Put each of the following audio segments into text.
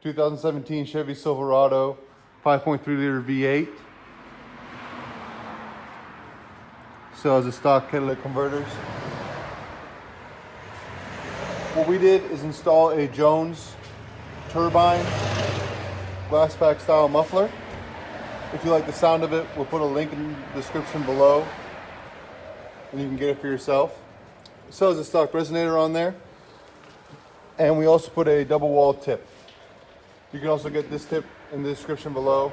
2017 Chevy Silverado 5.3 liter V8. Still has the stock catalytic converters. What we did is install a Jones turbine glass pack style muffler. If you like the sound of it, we'll put a link in the description below and you can get it for yourself. It still has a stock resonator on there. And we also put a double wall tip. You can also get this tip in the description below.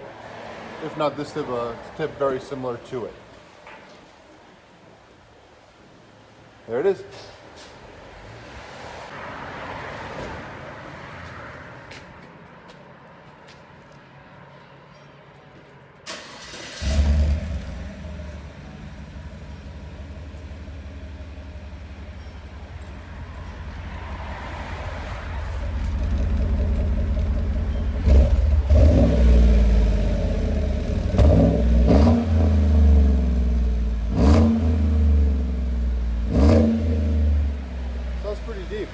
If not this tip, a tip very similar to it. There it is. Pretty deep.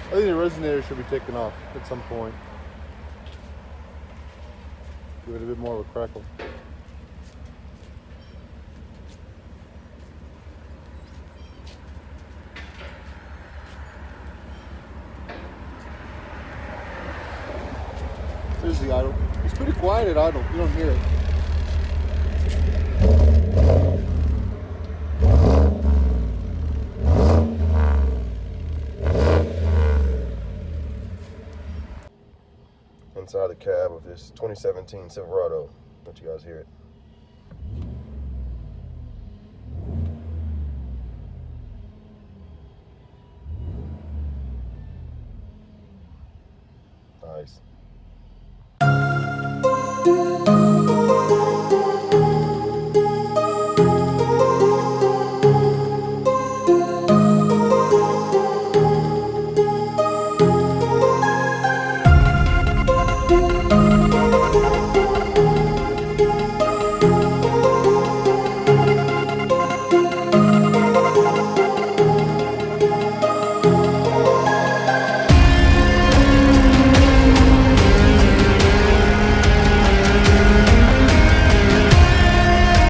I think the resonator should be taken off at some point. Give it a bit more of a crackle. There's the idle. It's pretty quiet at idle. You don't hear it. Inside the cab of this 2017 Silverado. Let you guys hear it. Nice.